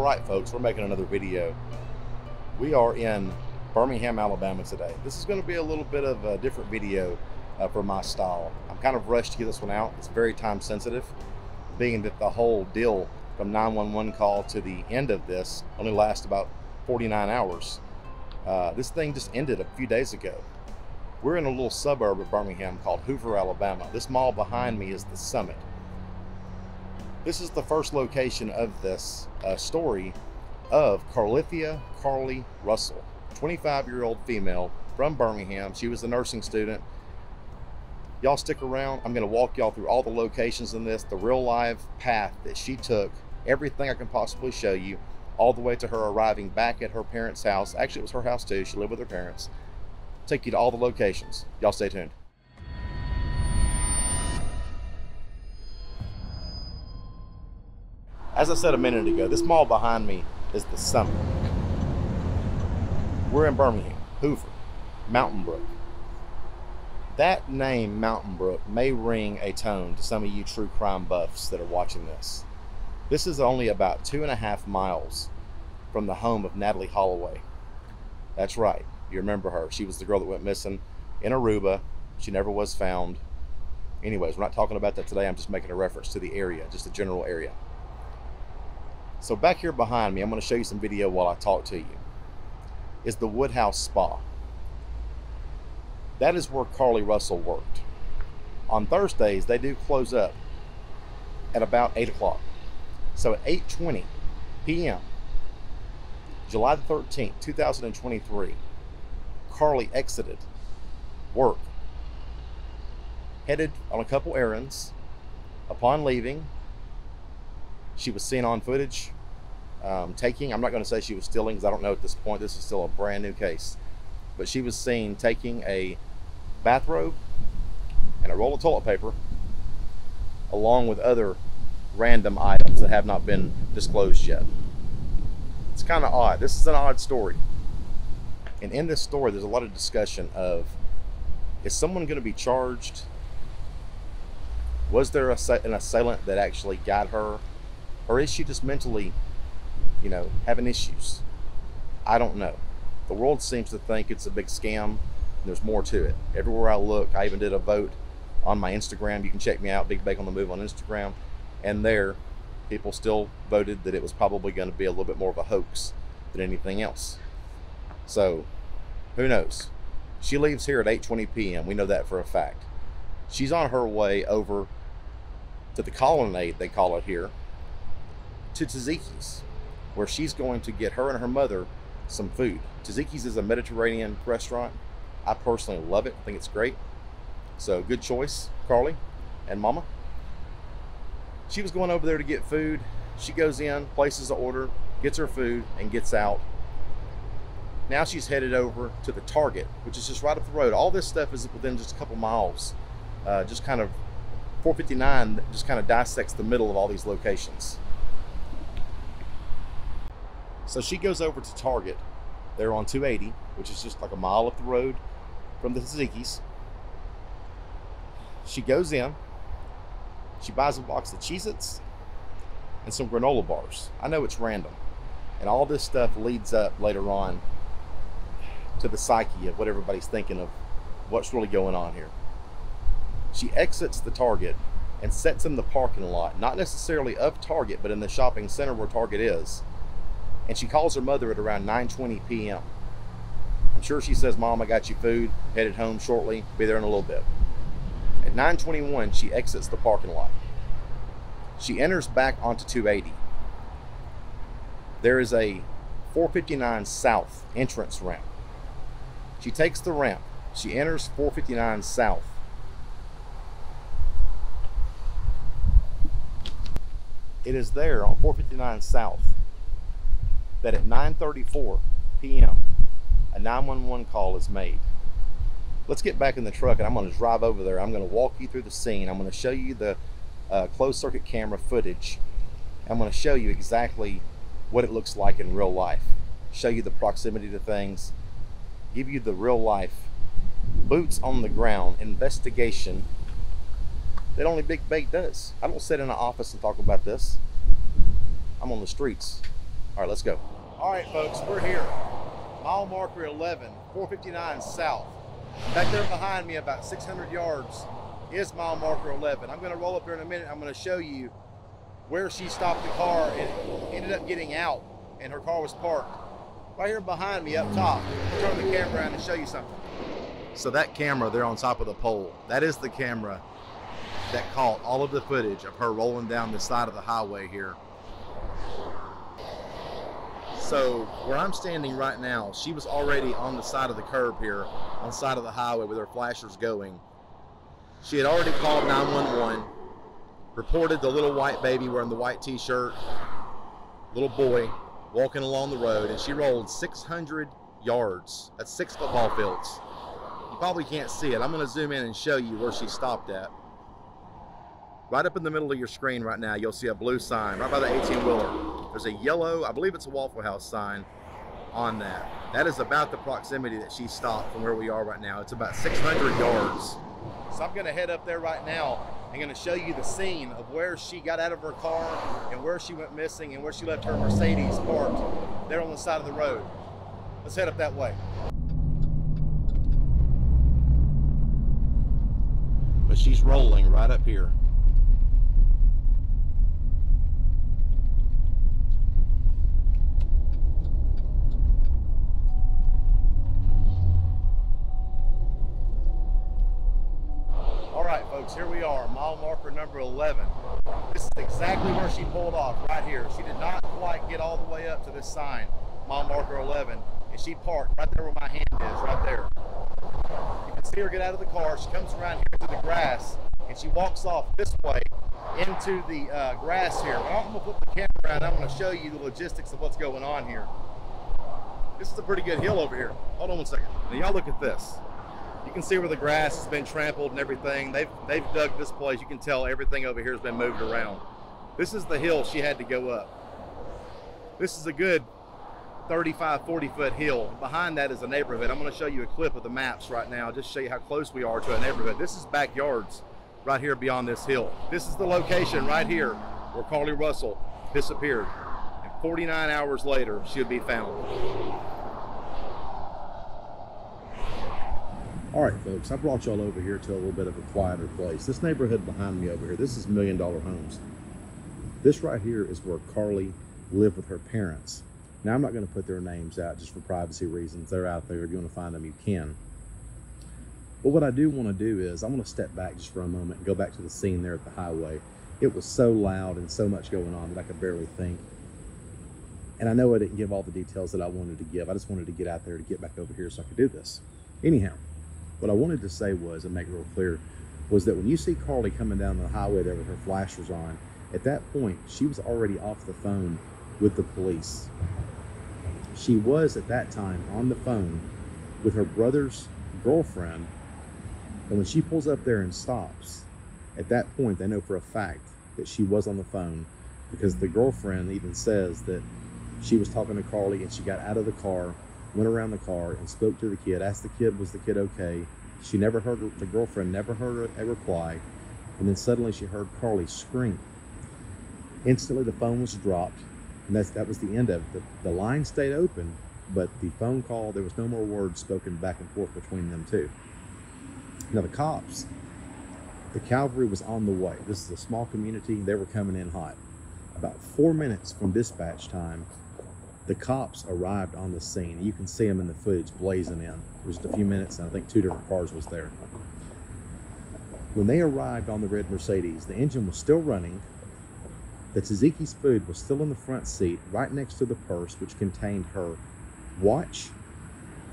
Alright folks, we're making another video. We are in Birmingham, Alabama today. This is going to be a little bit of a different video for my style. I'm kind of rushed to get this one out. It's very time sensitive, being that the whole deal from 911 call to the end of this only lasts about 49 hours. This thing just ended a few days ago. We're in a little suburb of Birmingham called Hoover, Alabama. This mall behind me is the Summit. This is the first location of this story of Carlee Russell, 25-year-old female from Birmingham. She was a nursing student. Y'all stick around. I'm going to walk y'all through all the locations in this, the real live path that she took, everything I can possibly show you, all the way to her arriving back at her parents' house. Actually, it was her house too. She lived with her parents. Take you to all the locations. Y'all stay tuned. As I said a minute ago, this mall behind me is the Summit. We're in Birmingham, Hoover, Mountain Brook. That name, Mountain Brook, may ring a tone to some of you true crime buffs that are watching this. This is only about 2.5 miles from the home of Natalie Holloway. That's right, you remember her. She was the girl that went missing in Aruba. She never was found. Anyways, we're not talking about that today. I'm just making a reference to the area, just the general area. So back here behind me, I'm going to show you some video while I talk to you, is the Woodhouse Spa. That is where Carlee Russell worked. On Thursdays, they do close up at about 8 o'clock. So at 8:20 p.m., July the 13th, 2023, Carlee exited work, headed on a couple errands. Upon leaving, she was seen on footage taking, I'm not going to say she was stealing because I don't know at this point, this is still a brand new case, but she was seen taking a bathrobe and a roll of toilet paper along with other random items that have not been disclosed yet. It's kind of odd. This is an odd story, and in this story there's a lot of discussion of, is someone going to be charged? Was there an assailant that actually got her? Or is she just mentally, having issues? I don't know. The world seems to think it's a big scam, and there's more to it. Everywhere I look, I even did a vote on my Instagram. You can check me out, BIGBAKEONTHEMOVE on Instagram. And there, people still voted that it was probably going to be a little bit more of a hoax than anything else. So, who knows? She leaves here at 8:20 p.m. We know that for a fact. She's on her way over to the Colonnade, they call it here, to Tzatziki's, where she's going to get her and her mother some food. Tzatziki's is a Mediterranean restaurant. I personally love it. I think it's great. So good choice, Carlee and Mama. She was going over there to get food. She goes in, places an order, gets her food, and gets out. Now she's headed over to the Target, which is just right up the road. All this stuff is within just a couple miles. Just kind of 459 just kind of dissects the middle of all these locations. So she goes over to Target. They're on 280, which is just like a mile up the road from the Tzatziki's. She goes in. She buys a box of Cheez-Its and some granola bars. I know it's random. And all this stuff leads up later on to the psyche of what everybody's thinking of what's really going on here. She exits the Target and sets in the parking lot, not necessarily of Target, but in the shopping center where Target is. And she calls her mother at around 9:20 p.m. I'm sure she says, "Mom, I got you food, headed home shortly, be there in a little bit." At 9:21, she exits the parking lot. She enters back onto 280. There is a 459 South entrance ramp. She takes the ramp. She enters 459 South. It is there on 459 South that at 9:34 p.m. a 911 call is made. Let's get back in the truck and I'm going to drive over there. I'm going to walk you through the scene. I'm going to show you the closed circuit camera footage. I'm going to show you exactly what it looks like in real life. Show you the proximity to things. Give you the real life, boots on the ground investigation that only Big Bake does. I don't sit in an office and talk about this. I'm on the streets All right, let's go. All right, folks, we're here. Mile marker 11, 459 south. Back there behind me, about 600 yards, is mile marker 11. I'm going to roll up there in a minute. I'm going to show you where she stopped the car and ended up getting out, and her car was parked right here behind me up top. I'll turn the camera around and show you something. So that camera there on top of the pole, that is the camera that caught all of the footage of her rolling down the side of the highway here. So where I'm standing right now, she was already on the side of the curb here, on the side of the highway with her flashers going. She had already called 911, reported the little white baby wearing the white t-shirt, little boy walking along the road, and she rolled 600 yards. That's 6 football fields. You probably can't see it. I'm going to zoom in and show you where she stopped at. Right up in the middle of your screen right now, you'll see a blue sign right by the 18-wheeler. There's a yellow, I believe it's a Waffle House sign on that. That is about the proximity that she stopped from where we are right now. It's about 600 yards. So I'm going to head up there right now and going to show you the scene of where she got out of her car and where she went missing and where she left her Mercedes parked there on the side of the road. Let's head up that way. But she's rolling right up here. Here we are, mile marker number 11. This is exactly where she pulled off, right here. She did not quite get all the way up to this sign, mile marker 11, and she parked right there where my hand is, right there. You can see her get out of the car. She comes around here to the grass, and she walks off this way into the grass here. Well, I'm going to flip the camera around. I'm going to show you the logistics of what's going on here. This is a pretty good hill over here. Hold on one second. Now, y'all look at this. You can see where the grass has been trampled and everything. They've dug this place. You can tell everything over here has been moved around. This is the hill she had to go up. This is a good 35, 40-foot hill. Behind that is a neighborhood. I'm going to show you a clip of the maps right now, just to show you how close we are to a neighborhood. This is backyards right here beyond this hill. This is the location right here where Carlee Russell disappeared. And 49 hours later, she'll be found. All right, folks, I brought y'all over here to a little bit of a quieter place. This neighborhood behind me over here, this is $1 Million Homes. This right here is where Carlee lived with her parents. Now, I'm not going to put their names out just for privacy reasons. They're out there. If you want to find them, you can. But what I do want to do is I want to step back just for a moment and go back to the scene there at the highway. It was so loud and so much going on that I could barely think. And I know I didn't give all the details that I wanted to give. I just wanted to get out there to get back over here so I could do this. Anyhow, what I wanted to say was, and make it real clear, was that when you see Carlee coming down the highway there with her flashers on, at that point, she was already off the phone with the police. She was, at that time, on the phone with her brother's girlfriend, and when she pulls up there and stops, at that point, they know for a fact that she was on the phone, because the girlfriend even says that she was talking to Carlee and she got out of the car, went around the car and spoke to the kid, asked the kid, was the kid okay? She never heard, the girlfriend never heard a reply, and then suddenly she heard Carlee scream. Instantly the phone was dropped, and that was the end of it. The line stayed open, but the phone call, there was no more words spoken back and forth between them two. Now the cops, the cavalry was on the way. This is a small community, they were coming in hot. About 4 minutes from dispatch time, the cops arrived on the scene. You can see them in the footage blazing in. It was just a few minutes, and I think 2 different cars was there. When they arrived on the red Mercedes, the engine was still running. The Tzatziki's food was still in the front seat, right next to the purse, which contained her watch,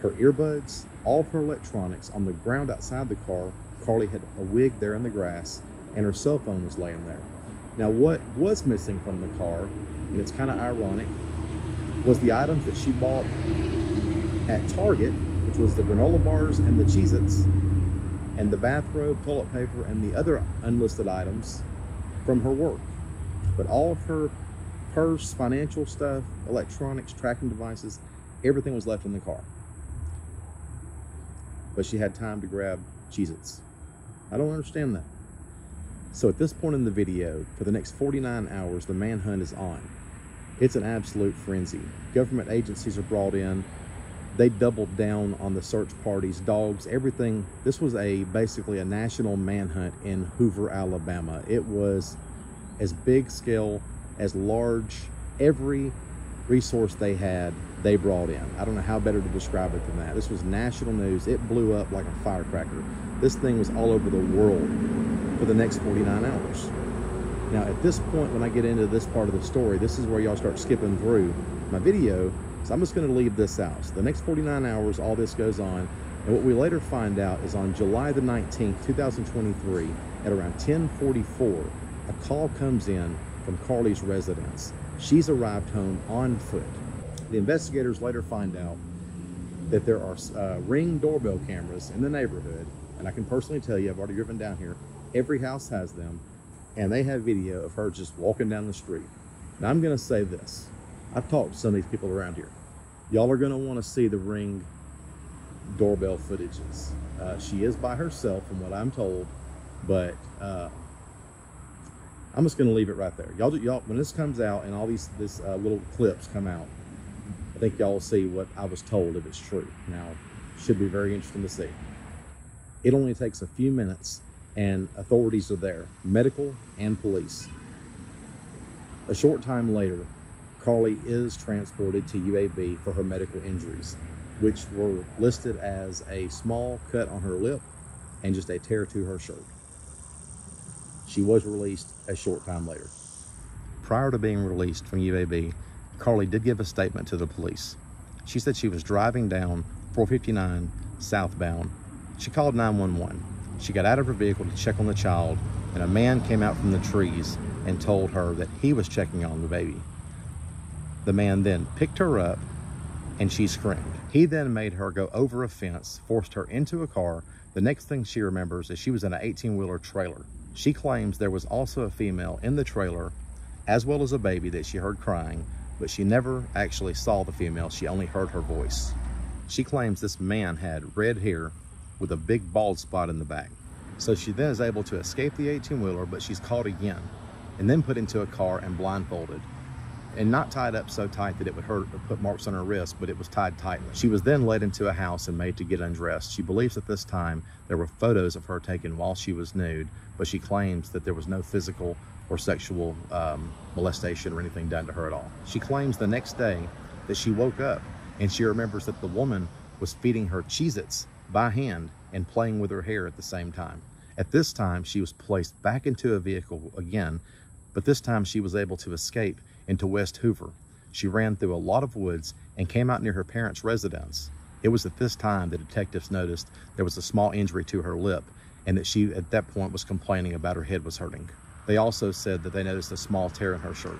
her earbuds, all of her electronics. On the ground outside the car, Carlee had a wig there in the grass, and her cell phone was laying there. Now, what was missing from the car, and it's kind of ironic, was the items that she bought at Target, which was the granola bars and the Cheez-Its, and the bathrobe, toilet paper, and the other unlisted items from her work. But all of her purse, financial stuff, electronics, tracking devices, everything was left in the car. But she had time to grab Cheez-Its. I don't understand that. So at this point in the video, for the next 49 hours, the manhunt is on. It's an absolute frenzy. Government agencies are brought in. They doubled down on the search parties, dogs, everything. This was basically a national manhunt in Hoover, Alabama. It was as big scale, as large. Every resource they had, they brought in. I don't know how better to describe it than that. This was national news. It blew up like a firecracker. This thing was all over the world for the next 49 hours. Now, at this point, when I get into this part of the story, this is where y'all start skipping through my video. So I'm just going to leave this out. So the next 49 hours, all this goes on. And what we later find out is on July the 19th, 2023, at around 10:44, a call comes in from Carlee's residence. She's arrived home on foot. The investigators later find out that there are Ring doorbell cameras in the neighborhood. And I can personally tell you, I've already driven down here, every house has them. And they have video of her just walking down the street. Now, I'm going to say this. I've talked to some of these people around here. Y'all are going to want to see the Ring doorbell footages. She is by herself, from what I'm told, but I'm just going to leave it right there. Y'all, when this comes out and all these little clips come out, I think y'all will see what I was told, if it's true. Now, should be very interesting to see. It only takes a few minutes, and authorities are there, medical and police. A short time later, Carlee is transported to UAB for her medical injuries, which were listed as a small cut on her lip and just a tear to her shirt. She was released a short time later. Prior to being released from UAB, Carlee did give a statement to the police. She said she was driving down 459 southbound. She called 911. She got out of her vehicle to check on the child, and a man came out from the trees and told her that he was checking on the baby. The man then picked her up, and she screamed. He then made her go over a fence, forced her into a car. The next thing she remembers is she was in an 18-wheeler trailer. She claims there was also a female in the trailer, as well as a baby that she heard crying, but she never actually saw the female. She only heard her voice. She claims this man had red hair with a big bald spot in the back. So she then is able to escape the 18-wheeler, but she's caught again and then put into a car and blindfolded, and not tied up so tight that it would hurt or put marks on her wrist, but it was tied tightly. She was then led into a house and made to get undressed. She believes at this time there were photos of her taken while she was nude, but she claims that there was no physical or sexual molestation or anything done to her at all. She claims the next day that she woke up and she remembers that the woman was feeding her Cheez-Its by hand and playing with her hair at the same time. At this time, she was placed back into a vehicle again, but this time she was able to escape into West Hoover. She ran through a lot of woods and came out near her parents' residence. It was at this time the detectives noticed there was a small injury to her lip, and that she at that point was complaining about her head was hurting. They also said that they noticed a small tear in her shirt,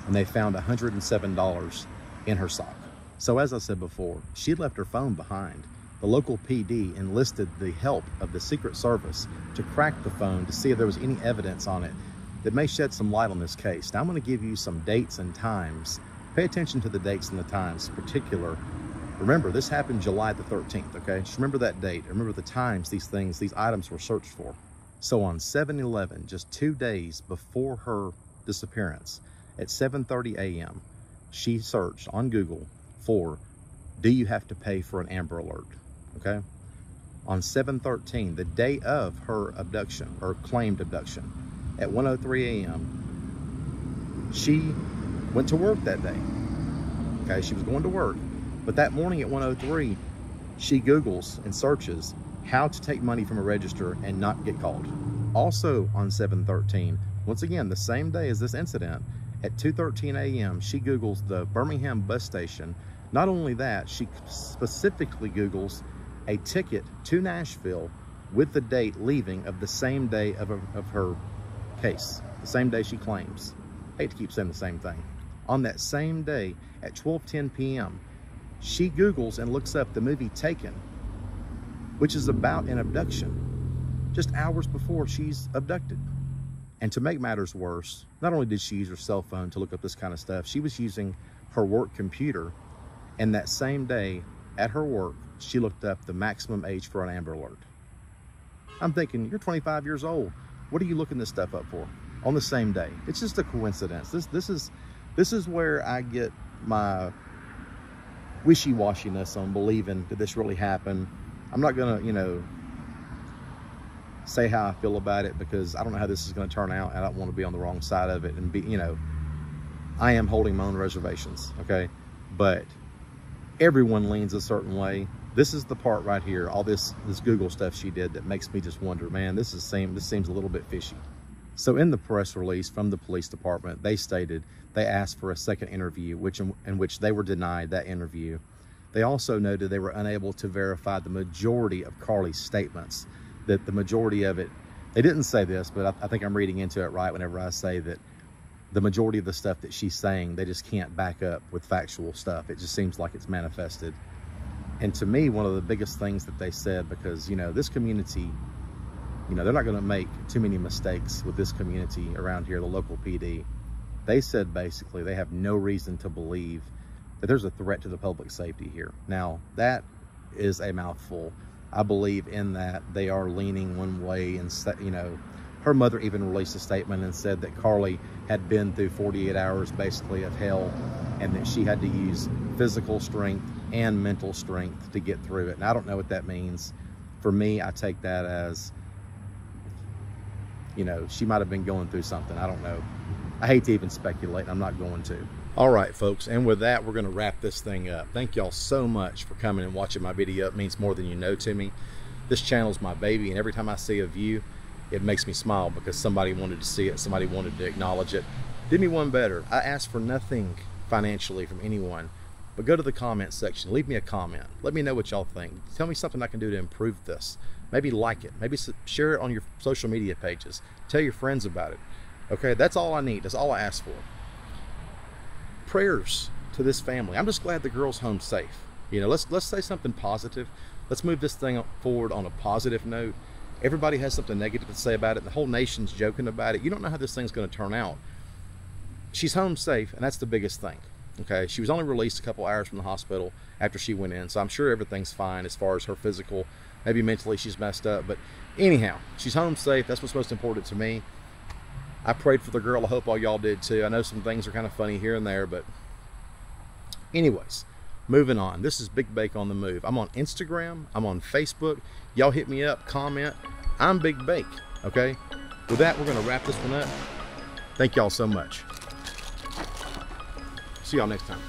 and they found $107 in her sock. So as I said before, she left her phone behind. The local PD enlisted the help of the Secret Service to crack the phone to see if there was any evidence on it that may shed some light on this case. Now I'm going to give you some dates and times. Pay attention to the dates and the times in particular. Remember, this happened July the 13th, okay? Just remember that date. Remember the times these items were searched for. So on 7/11, just 2 days before her disappearance, at 7:30 a.m., she searched on Google for, do you have to pay for an Amber Alert? Okay? On 7/13, the day of her abduction, or claimed abduction, at 1:03 a.m., she went to work that day. Okay, she was going to work. But that morning at 1:03, she Googles and searches how to take money from a register and not get called. Also on 7/13, once again, the same day as this incident, at 2:13 a.m., she Googles the Birmingham bus station. Not only that, she specifically Googles a ticket to Nashville with the date leaving of the same day of her case, the same day she claims. I hate to keep saying the same thing. On that same day at 12:10 p.m., she Googles and looks up the movie Taken, which is about an abduction, just hours before she's abducted. And to make matters worse, not only did she use her cell phone to look up this kind of stuff, she was using her work computer. And that same day at her work, she looked up the maximum age for an Amber Alert. I'm thinking, you're 25 years old. What are you looking this stuff up for on the same day? It's just a coincidence. This is This is where I get my wishy-washiness on believing did this really happen. I'm not gonna, you know, say how I feel about it because I don't know how this is going to turn out. I don't want to be on the wrong side of it and be, you know, I am holding my own reservations, okay? But everyone leans a certain way. This is the part right here, all this Google stuff she did that makes me just wonder, man, this seems a little bit fishy. So in the press release from the police department, they stated they asked for a second interview, in which they were denied that interview. They also noted they were unable to verify the majority of Carlee's statements, that the majority of it, they didn't say this, but I think I'm reading into it right whenever I say that the majority of the stuff that she's saying, they just can't back up with factual stuff. It just seems like it's manifested. And to me, one of the biggest things that they said, because, you know, this community, you know, they're not going to make too many mistakes with this community around here, the local PD. They said basically they have no reason to believe that there's a threat to the public safety here. Now, that is a mouthful. I believe in that they are leaning one way, and, you know, her mother even released a statement and said that Carlee had been through 48 hours basically of hell, and that she had to use physical strength and mental strength to get through it. And I don't know what that means. For me, I take that as, you know, she might have been going through something. I don't know. I hate to even speculate. I'm not going to. All right, folks, and with that, we're going to wrap this thing up. Thank y'all so much for coming and watching my video. It means more than you know to me. This channel's my baby, and every time I see a view, it makes me smile because somebody wanted to see it, somebody wanted to acknowledge it. Did me one better. I asked for nothing financially from anyone, but go to the comment section, leave me a comment. Let me know what y'all think. Tell me something I can do to improve this. Maybe like it, maybe share it on your social media pages. Tell your friends about it. Okay, that's all I need, that's all I ask for. Prayers to this family. I'm just glad the girl's home safe. You know, let's say something positive. Let's move this thing forward on a positive note. Everybody has something negative to say about it. The whole nation's joking about it. You don't know how this thing's going to turn out. She's home safe, and that's the biggest thing. Okay, she was only released a couple hours from the hospital after she went in, so I'm sure everything's fine as far as her physical. Maybe mentally she's messed up, but anyhow, she's home safe. That's what's most important to me. I prayed for the girl. I hope all y'all did too. I know some things are kind of funny here and there, but anyways, moving on. This is Big Bake on the Move. I'm on Instagram. I'm on Facebook. Y'all hit me up, comment. I'm Big Bake, okay? With that, we're gonna wrap this one up. Thank y'all so much. See y'all next time.